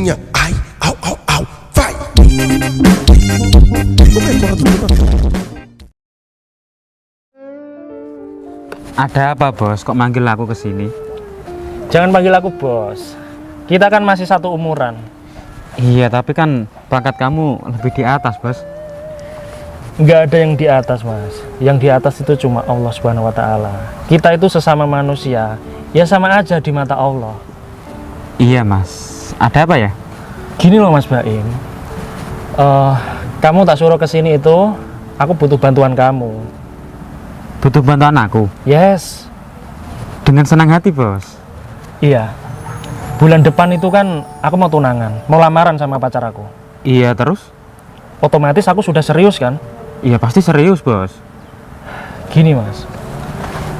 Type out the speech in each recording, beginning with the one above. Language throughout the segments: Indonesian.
bunyinya ai au au au fight. Ada apa bos? Kok manggil aku ke sini? Jangan panggil aku bos. Kita kan masih satu umuran. Iya, tapi kan pangkat kamu lebih di atas bos. Nggak ada yang di atas mas. Yang di atas itu cuma Allah Subhanahu Wa Taala. Kita itu sesama manusia. Ya sama aja di mata Allah. Iya mas. Ada apa ya? Gini loh Mas Baim. Kamu tak suruh kesini itu. Aku butuh bantuan kamu. Butuh bantuan aku? Yes. Dengan senang hati bos. Iya. Bulan depan itu kan aku mau tunangan, mau lamaran sama pacar aku. Iya, terus? Otomatis aku sudah serius kan? Iya pasti serius bos. Gini mas,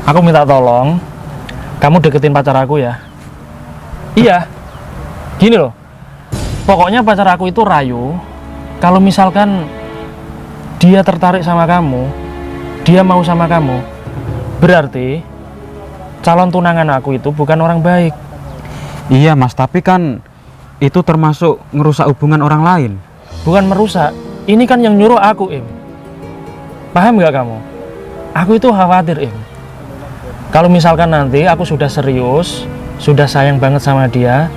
aku minta tolong kamu deketin pacar aku ya. Iya. Gini loh, pokoknya pacar aku itu rayu. Kalau misalkan dia tertarik sama kamu, dia mau sama kamu, berarti calon tunangan aku itu bukan orang baik. Iya mas, tapi kan itu termasuk ngerusak hubungan orang lain. Bukan merusak, ini kan yang nyuruh aku Im. Paham gak kamu? Aku itu khawatir Im, kalau misalkan nanti aku sudah serius, sudah sayang banget sama dia,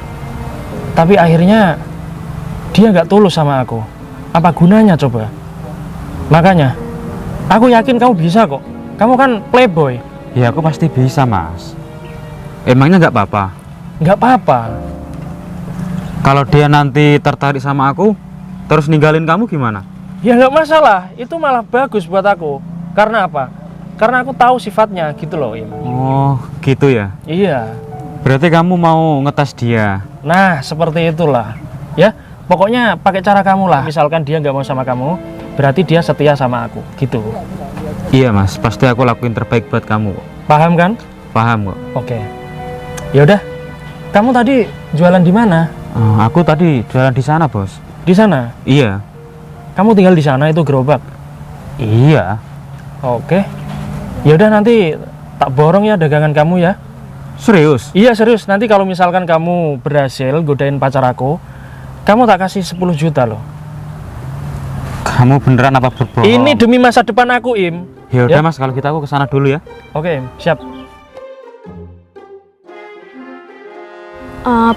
tapi akhirnya dia gak tulus sama aku. Apa gunanya coba? Makanya aku yakin kamu bisa kok. Kamu kan playboy. Ya aku pasti bisa mas. Emangnya nggak apa-apa? Nggak apa-apa. Kalau dia nanti tertarik sama aku terus ninggalin kamu gimana? Ya nggak masalah, itu malah bagus buat aku. Karena apa? Karena aku tahu sifatnya gitu loh Im. Oh gitu ya? Iya. Berarti kamu mau ngetes dia? Nah seperti itulah. Ya pokoknya pakai cara kamu lah. Misalkan dia nggak mau sama kamu, berarti dia setia sama aku gitu. Iya mas, pasti aku lakuin terbaik buat kamu. Paham kan? Paham kok. Oke. Ya udah. Kamu tadi jualan di mana? Aku tadi jualan di sana bos. Di sana? Iya. Kamu tinggal di sana itu gerobak? Iya. Oke. Ya udah nanti tak borong ya dagangan kamu ya. Serius? Iya serius. Nanti kalau misalkan kamu berhasil godain pacar aku, kamu tak kasih 10 juta loh. Kamu beneran apa berbohong? Ini demi masa depan aku Im. Ya udah Ya. mas, kalau gitu aku kesana dulu ya. Oke Im, siap.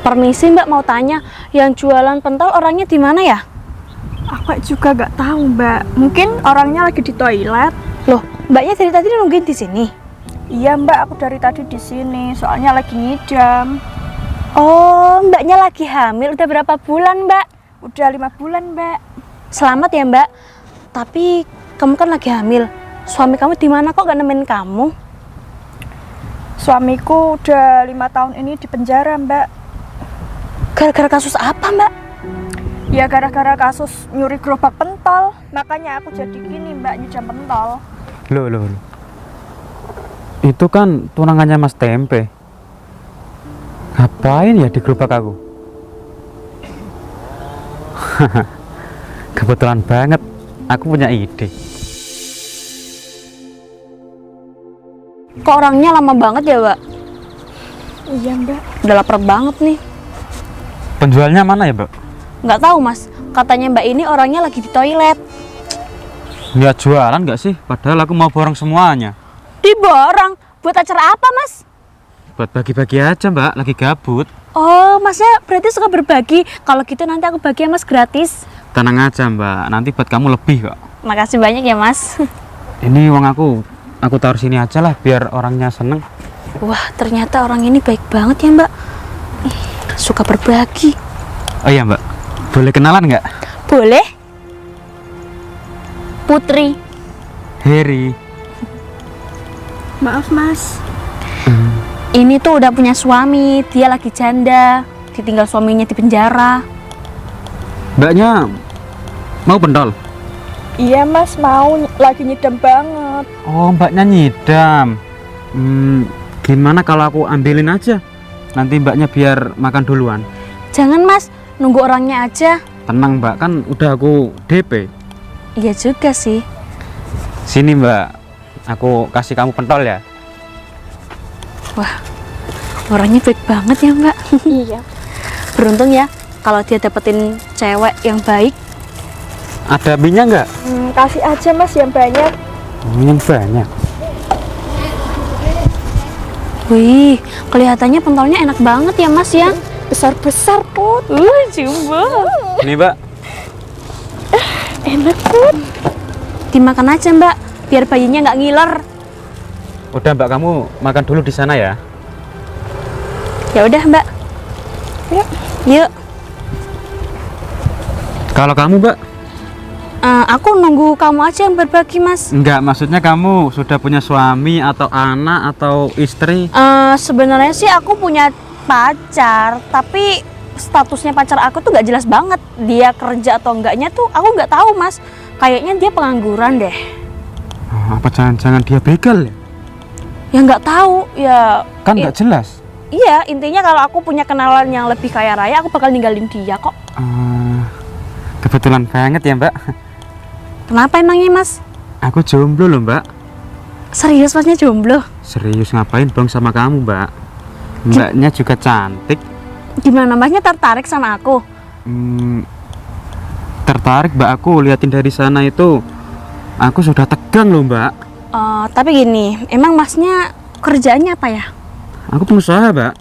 Permisi Mbak, mau tanya, yang jualan pentol orangnya di mana ya? Aku juga nggak tahu Mbak. Mungkin orangnya lagi di toilet. Loh, Mbaknya dari tadi nungguin di sini? Iya Mbak, aku dari tadi di sini. Soalnya lagi ngidam. Oh, Mbaknya lagi hamil. Udah berapa bulan Mbak? Udah 5 bulan Mbak. Selamat ya Mbak. Tapi kamu kan lagi hamil. Suami kamu di mana kok gak nemenin kamu? Suamiku udah 5 tahun ini di penjara Mbak. Gara-gara kasus apa Mbak? Ya gara-gara kasus nyuri gerobak pentol. Makanya aku jadi gini Mbak, nyidam pentol. Loh. Itu kan tunangannya Mas Tempe. Ngapain ya di gerobak aku? Kebetulan banget, aku punya ide. Kok orangnya lama banget ya Mbak? Iya Mbak. Udah lapar banget nih. Penjualnya mana ya Mbak? Nggak tahu Mas, katanya Mbak ini orangnya lagi di toilet. Nggak jualan nggak sih? Padahal aku mau borong semuanya. Diborong? Buat acara apa Mas? Buat bagi-bagi aja Mbak, lagi gabut. Oh, Masnya berarti suka berbagi. Kalau gitu nanti aku bagi ya Mas gratis. Tenang aja Mbak, nanti buat kamu lebih kok. Makasih banyak ya Mas. Ini uang aku taruh sini aja lah biar orangnya seneng. Wah, ternyata orang ini baik banget ya Mbak. Suka berbagi. Oh iya Mbak, boleh kenalan nggak? Boleh? Putri. Heri. Maaf Mas. Ini tuh udah punya suami, dia lagi janda, ditinggal suaminya di penjara. Mbaknya mau pentol? Iya Mas, mau. Lagi nyidam banget. Oh mbaknya nyidam. Gimana kalau aku ambilin aja? Nanti mbaknya biar makan duluan. Jangan Mas, nunggu orangnya aja. Tenang mbak, kan udah aku DP. Iya juga sih. Sini mbak, aku kasih kamu pentol ya. Wah, orangnya baik banget ya Mbak. Iya. Beruntung ya, kalau dia dapetin cewek yang baik. Ada minyak nggak? Kasih aja mas yang banyak. Yang banyak. Wih, kelihatannya pentolnya enak banget ya mas ya. Besar-besar Put. Jumbo. Ini mbak. Enak Put. Dimakan aja mbak, biar bayinya nggak ngiler. Udah mbak, kamu makan dulu di sana ya. Ya udah mbak. Yuk. Yuk. Kalau kamu mbak? Aku nunggu kamu aja yang berbagi mas. Enggak, maksudnya kamu sudah punya suami atau anak atau istri? Sebenarnya sih aku punya pacar, tapi statusnya pacar aku tuh nggak jelas banget. Dia kerja atau enggaknya tuh aku nggak tahu mas. Kayaknya dia pengangguran deh. Apa jangan-jangan dia begal ya? Ya nggak tahu ya. Kan nggak jelas. Iya, intinya kalau aku punya kenalan yang lebih kaya raya, aku bakal ninggalin dia kok. Kebetulan banget ya mbak. Kenapa emangnya mas? Aku jomblo loh mbak. Serius masnya jomblo? Serius, ngapain bang sama kamu mbak? Mbaknya juga cantik. Gimana masnya tertarik sama aku? Tertarik mbak, aku liatin dari sana itu aku sudah tegang loh mbak. Tapi gini, emang masnya kerjaannya apa ya? Aku pengusaha mbak.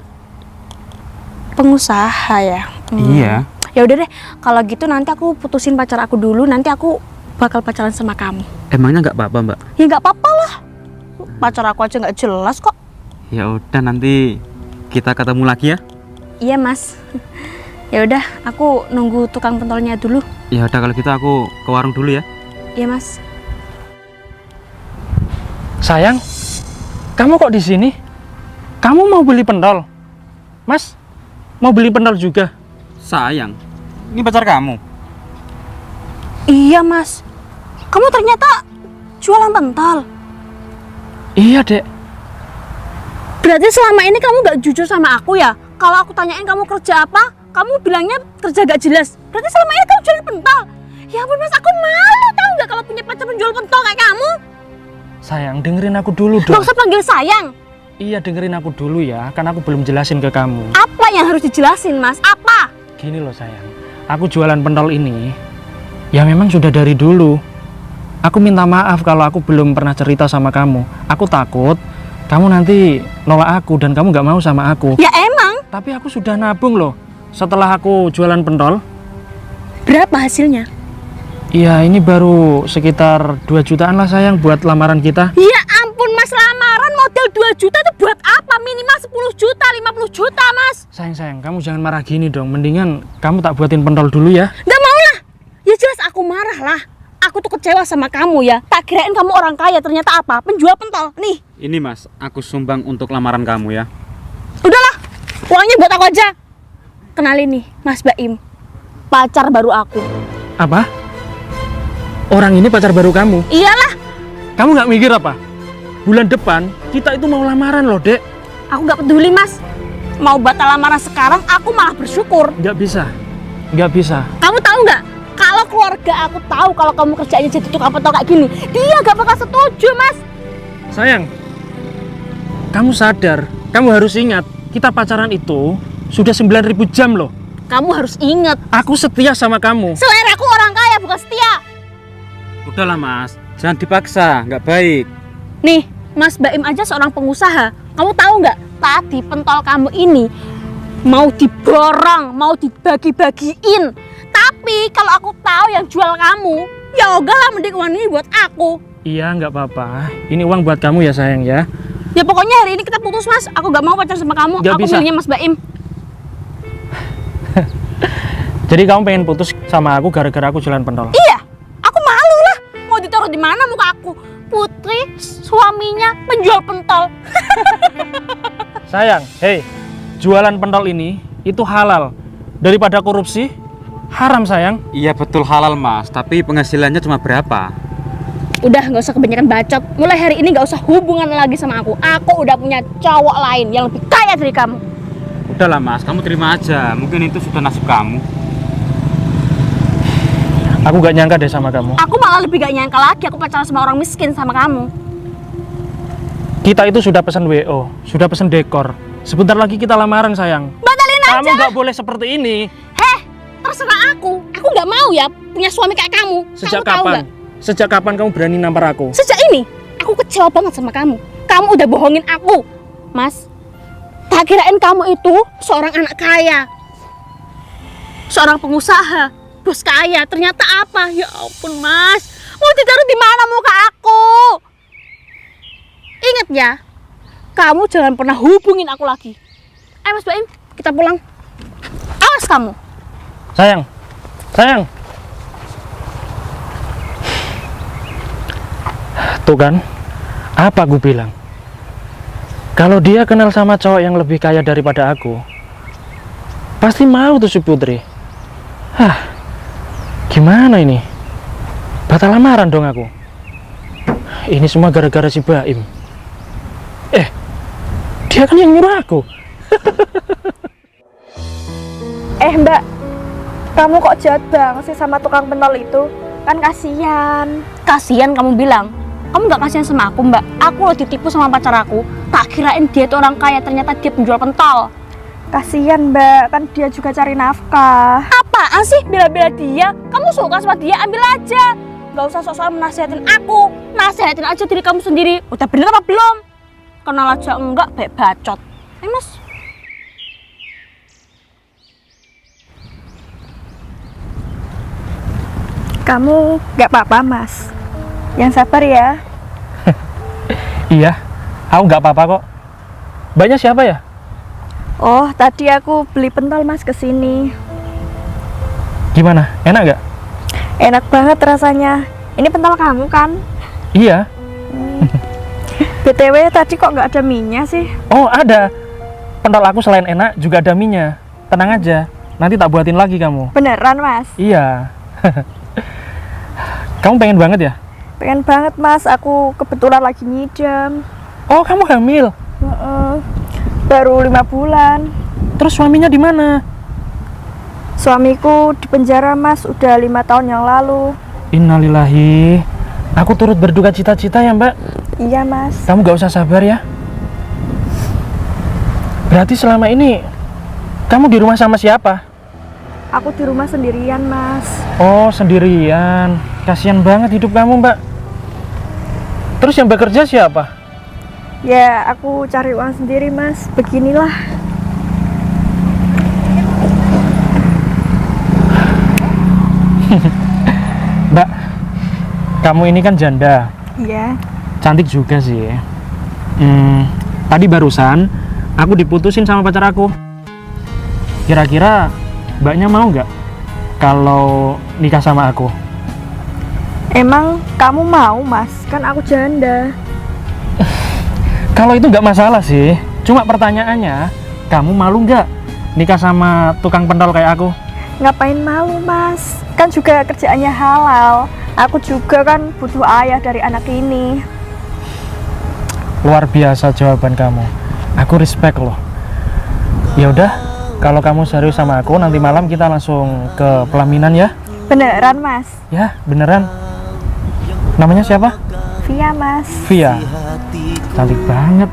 Pengusaha ya? Iya. Ya udah deh, kalau gitu nanti aku putusin pacar aku dulu, nanti aku bakal pacaran sama kamu. Emangnya nggak apa-apa mbak? Ya nggak apa-apa lah, pacar aku aja nggak jelas kok. Ya udah, nanti kita ketemu lagi ya. Iya mas. Ya udah, aku nunggu tukang pentolnya dulu. Ya udah kalau gitu aku ke warung dulu ya. Iya mas. Sayang, kamu kok di sini? Kamu mau beli pentol? Mas, mau beli pentol juga? Sayang, ini pacar kamu? Iya mas. Kamu ternyata jualan pentol. Iya dek. Berarti selama ini kamu gak jujur sama aku ya? Kalau aku tanyain kamu kerja apa, kamu bilangnya kerja gak jelas. Berarti selama ini kamu jualan pentol. Ya ampun mas, aku malu tahu nggak kalau punya pacar penjual pentol kayak kamu. Sayang, dengerin aku dulu dong. Gak usah panggil sayang. Iya, dengerin aku dulu ya, kan aku belum jelasin ke kamu. Apa yang harus dijelasin mas? Apa? Gini loh sayang, aku jualan pentol ini ya memang sudah dari dulu. Aku minta maaf kalau aku belum pernah cerita sama kamu. Aku takut kamu nanti nolak aku dan kamu gak mau sama aku. Ya emang. Tapi aku sudah nabung loh setelah aku jualan pentol. Berapa hasilnya? Iya, ini baru sekitar 2 jutaan lah sayang buat lamaran kita. Ya ampun mas, lamaran model 2 juta itu buat apa? Minimal 10 juta, 50 juta mas. Sayang, kamu jangan marah gini dong. Mendingan kamu tak buatin pentol dulu ya. Gak mau lah. Ya jelas aku marah lah. Aku tuh kecewa sama kamu ya. Tak kirain kamu orang kaya, ternyata apa? Penjual pentol. Nih. Ini mas, aku sumbang untuk lamaran kamu ya. Udahlah, uangnya buat aku aja. Kenalin nih, Mas Baim, pacar baru aku. Apa? Orang ini pacar baru kamu? Iyalah. Kamu nggak mikir apa? Bulan depan kita itu mau lamaran loh, Dek. Aku nggak peduli, Mas. Mau batal lamaran sekarang, aku malah bersyukur. Nggak bisa. Nggak bisa. Kamu tahu nggak? Kalau keluarga aku tahu kalau kamu kerjanya jadi tukang pentol kayak gini, dia gak bakal setuju, Mas. Sayang, kamu sadar, kamu harus ingat, kita pacaran itu sudah 9.000 jam loh. Kamu harus ingat, Aku setia sama kamu. selera aku orang kaya bukan setia. Udahlah mas, jangan dipaksa, nggak baik. Nih, Mas Baim aja seorang pengusaha. Kamu tahu nggak? Tadi pentol kamu ini mau diborong, mau dibagi-bagiin. Tapi kalau aku tahu yang jual kamu, ya ogah lah, mending uang ini buat aku. Iya, nggak apa-apa. Ini uang buat kamu ya sayang ya. Ya pokoknya hari ini kita putus, Mas. Aku gak mau pacar sama kamu. Nggak Aku bisa. milihnya Mas Baim. Jadi kamu pengen putus sama aku gara-gara aku jualan pentol? Iya, aku malu lah. Mau ditaruh di mana muka aku? Putri, suaminya penjual pentol. Sayang, hei, jualan pentol ini itu halal. Daripada korupsi, haram sayang. Iya betul halal mas, tapi penghasilannya cuma berapa? Udah, gak usah kebanyakan bacot. Mulai hari ini gak usah hubungan lagi sama aku. Aku udah punya cowok lain yang lebih kaya dari kamu. Udahlah mas, kamu terima aja, mungkin itu sudah nasib kamu. Aku gak nyangka deh sama kamu. Aku malah lebih gak nyangka lagi aku pacaran sama orang miskin sama kamu. Kita itu sudah pesan WO, sudah pesan dekor. Sebentar lagi kita lamaran sayang. Batalin aja. Kamu gak boleh seperti ini. Heh, terserah aku. Aku nggak mau ya punya suami kayak kamu. Sejak Kamu tahu kapan? nggak? Sejak kapan kamu berani nampar aku? Sejak ini, aku kecewa banget sama kamu. Kamu udah bohongin aku, Mas. Tak kirain kamu itu seorang anak kaya, seorang pengusaha, bos kaya. Ternyata apa? Ya ampun, Mas. Mau ditaruh di mana muka aku? Ingat ya, kamu jangan pernah hubungin aku lagi. Ayo Mas Baim, kita pulang. Awas kamu. Sayang, sayang. Tuh kan, apa gue bilang? Kalau dia kenal sama cowok yang lebih kaya daripada aku, pasti mau tuh si Putri. Hah, gimana ini? Batal lamaran dong aku. Ini semua gara-gara si Baim. Dia kan yang nyuruh aku. Mbak, kamu kok jahat banget sih sama tukang pentol itu? Kan kasihan. Kasihan kamu bilang. Kamu nggak kasihan sama aku, Mbak. Aku loh ditipu sama pacar aku. Tak kirain dia itu orang kaya, ternyata dia penjual pentol. Kasihan Mbak, kan dia juga cari nafkah. Apaan sih bela-bela dia? Kamu suka sama dia, ambil aja. Gak usah sok-sok menasihatin aku. Nasihatin aja diri kamu sendiri. Udah bener apa belum? Kenal aja enggak, baik bacot. Mas. Kamu gak apa-apa Mas. Yang sabar ya. Iya, aku nggak apa-apa kok. Banyak siapa ya? Oh, tadi aku beli pentol Mas kesini. Gimana? Enak nggak? Enak banget rasanya. Ini pentol kamu kan? Iya. BTW tadi kok nggak ada minyak sih? Oh, ada. Pentol aku selain enak juga ada minyak. Tenang aja, nanti tak buatin lagi kamu. Beneran Mas? Iya. Kamu pengen banget ya? Pengen banget Mas, aku kebetulan lagi ngidam. Oh, kamu hamil? Baru 5 bulan. Terus suaminya di mana? Suamiku di penjara Mas, udah 5 tahun yang lalu. Innalillahi. Aku turut berduka cita-cita ya Mbak. Iya Mas. Kamu gak usah sabar ya. Berarti selama ini kamu di rumah sama siapa? Aku di rumah sendirian Mas. Oh, sendirian. Kasihan banget hidup kamu Mbak. Terus yang bekerja siapa? Ya, aku cari uang sendiri Mas. Beginilah. Mbak, kamu ini kan janda. Iya. Cantik juga sih. Tadi barusan aku diputusin sama pacar aku. Kira-kira mbaknya mau nggak kalau nikah sama aku? Emang kamu mau Mas? Kan aku janda. Kalau itu nggak masalah sih. Cuma pertanyaannya, kamu malu nggak nikah sama tukang pentol kayak aku? Ngapain malu Mas? Kan juga kerjaannya halal. Aku juga kan butuh ayah dari anak ini. Luar biasa jawaban kamu. Aku respect loh. Ya udah, kalau kamu serius sama aku, nanti malam kita langsung ke pelaminan ya. Beneran Mas? Ya, beneran. Namanya siapa? Via Mas. Via. Cantik banget.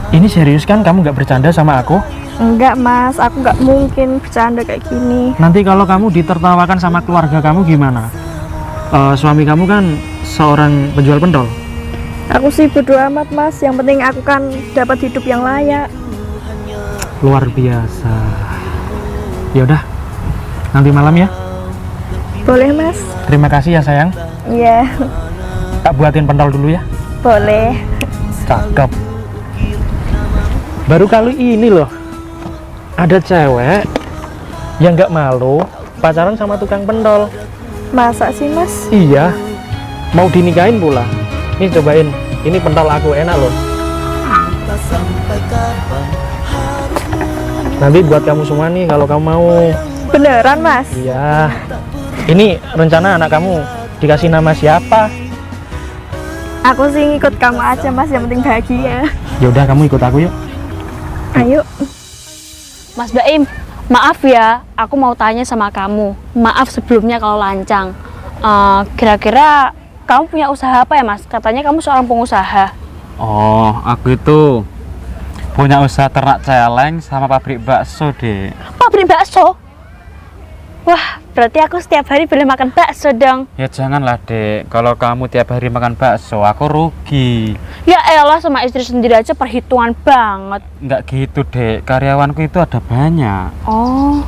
Ini serius kan? Kamu nggak bercanda sama aku? Enggak Mas, aku nggak mungkin bercanda kayak gini. Nanti kalau kamu ditertawakan sama keluarga kamu gimana? Suami kamu kan seorang penjual pentol. Aku sih bodo amat Mas, yang penting aku kan dapat hidup yang layak. Luar biasa. Ya udah, nanti malam ya. Boleh Mas? Terima kasih ya sayang. Iya. Tak buatin pentol dulu ya. Boleh. Cakep. Baru kali ini loh ada cewek yang nggak malu pacaran sama tukang pentol. Masa sih Mas? Iya, mau dinikahin pula. Nih cobain, ini pentol aku enak loh. Nanti buat kamu semua nih kalau kamu mau. Beneran Mas? Iya. Ini rencana anak kamu dikasih nama siapa? Aku sih ngikut kamu aja Mas, yang penting bahagia. Ya udah, kamu ikut aku yuk. Ayo. Mas Baim, maaf ya, aku mau tanya sama kamu. Maaf sebelumnya kalau lancang. Kira-kira kamu punya usaha apa ya Mas? Katanya kamu seorang pengusaha. Oh, aku itu punya usaha ternak celeng sama pabrik bakso, Dek. Pabrik bakso? Wah, berarti aku setiap hari boleh makan bakso dong. Ya janganlah, Dek. Kalau kamu tiap hari makan bakso, aku rugi. Ya elah, sama istri sendiri aja perhitungan banget. Nggak gitu, Dek. Karyawanku itu ada banyak. Oh,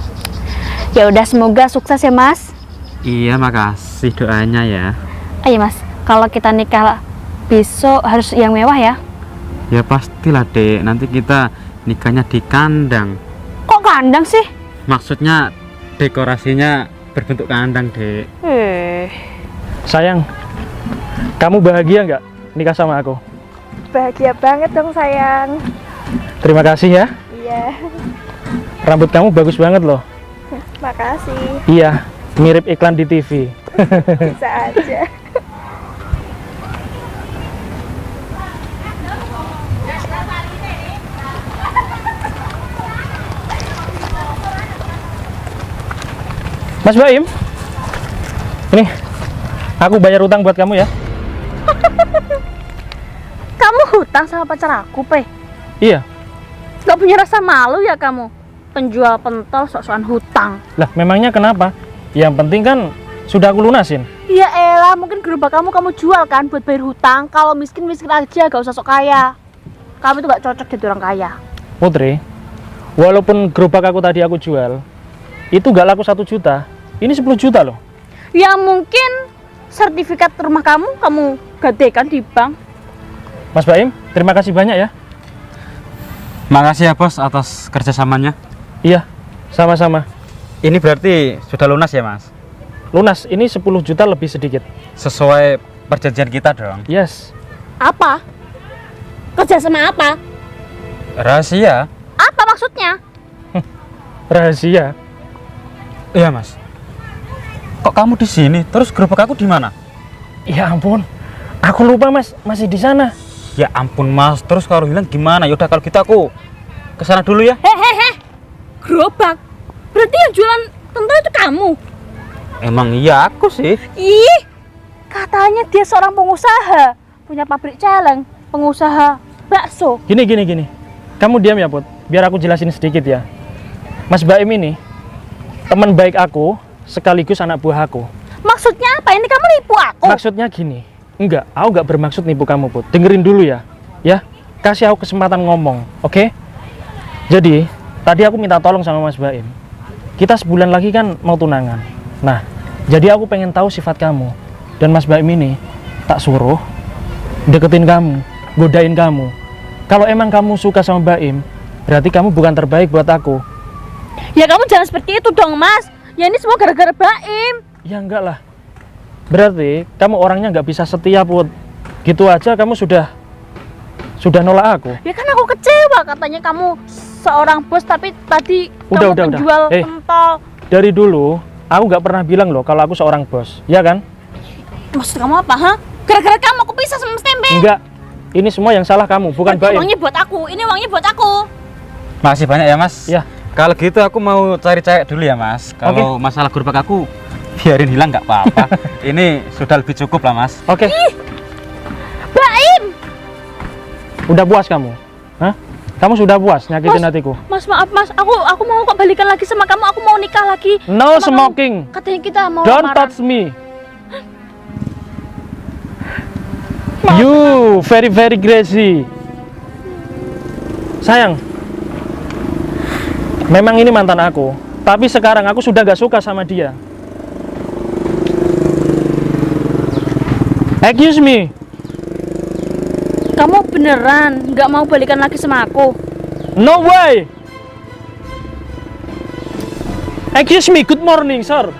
ya udah, semoga sukses ya Mas. Iya, makasih doanya ya. Ayo Mas, kalau kita nikah besok harus yang mewah ya. Ya pastilah, Dek. Nanti kita nikahnya di kandang. Kok kandang sih? Maksudnya dekorasinya berbentuk kandang, Dek. Sayang, kamu bahagia nggak nikah sama aku? Bahagia banget dong sayang. Terima kasih ya. Iya. Rambut kamu bagus banget loh. Makasih. Iya, mirip iklan di TV. Bisa aja. Mas Baim, ini aku bayar utang buat kamu ya. Kamu hutang sama pacar aku, Pe? Iya. Gak punya rasa malu ya kamu? Penjual pentol sok-sokan hutang. Lah, memangnya kenapa? Yang penting kan sudah aku lunasin. Ya elah, mungkin gerobak kamu jual kan buat bayar hutang. Kalau miskin-miskin aja, gak usah sok kaya. Kamu tuh gak cocok jadi orang kaya. Putri, walaupun gerobak aku tadi aku jual, itu gak laku 1 juta. Ini 10 juta loh. Ya mungkin sertifikat rumah kamu gadekan di bank. Mas Baim, terima kasih banyak ya. Makasih ya, Bos, atas kerjasamanya. Iya, sama-sama. Ini berarti sudah lunas ya, Mas? Lunas, ini 10 juta lebih sedikit. Sesuai perjanjian kita dong. Yes. Apa? Kerja sama apa? Rahasia. Apa maksudnya? Rahasia. Iya, Mas. Kok kamu di sini? Terus gerobak aku di mana? Ya ampun, aku lupa Mas, masih di sana. Ya ampun, Mas. Terus kalau hilang gimana? Yaudah kalau gitu aku ke sana dulu ya. Hehehe. Gerobak. Berarti yang jualan pentol itu kamu? Emang iya aku sih. Ih, katanya dia seorang pengusaha, punya pabrik celeng, pengusaha bakso. Gini. Kamu diam ya, Put. Biar aku jelasin sedikit ya. Mas Baim ini teman baik aku sekaligus anak buah aku. Maksudnya apa? Ini kamu nipu aku? Maksudnya gini. Enggak, aku enggak bermaksud nipu kamu, Put. Dengerin dulu ya. Ya, kasih aku kesempatan ngomong, oke? Jadi, tadi aku minta tolong sama Mas Baim. Kita sebulan lagi kan mau tunangan. Nah, jadi aku pengen tahu sifat kamu. Dan Mas Baim ini tak suruh deketin kamu, godain kamu. Kalau emang kamu suka sama Baim, berarti kamu bukan terbaik buat aku. Ya kamu jangan seperti itu dong, Mas. Ya ini semua gara-gara Baim. Ya enggak lah. Berarti kamu orangnya nggak bisa setia, Put. Gitu aja kamu sudah nolak aku. Ya kan aku kecewa, katanya kamu seorang bos tapi tadi Udah. penjual pentol. Dari dulu aku nggak pernah bilang loh kalau aku seorang bos, ya kan? Maksud kamu apa, ha? Gara-gara kamu aku pisah sama Mas Tempe. Enggak. Ini semua yang salah kamu, bukan Ini Baim. uangnya buat aku. Ini uangnya buat aku. Makasih banyak ya, Mas. Ya. Kalau gitu aku mau cari cewek dulu ya, Mas. Kalau masalah gerobak aku biarin hilang nggak apa-apa. Ini sudah lebih cukup lah, Mas. Oke. Baim. Udah puas kamu? Hah? Kamu sudah puas nyakitin hatiku? Mas, maaf Mas. Aku mau kok balikan lagi sama kamu. Aku mau nikah lagi. No sama smoking. kamu. Katanya kita mau Don't lamaran. touch me. You very crazy. Sayang, memang ini mantan aku, tapi sekarang aku sudah gak suka sama dia. Excuse me. Kamu beneran nggak mau balikan lagi sama aku? No way. Excuse me. Good morning, sir.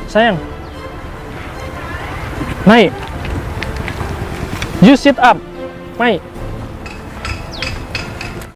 Sayang, Mai, you sit up, Mai.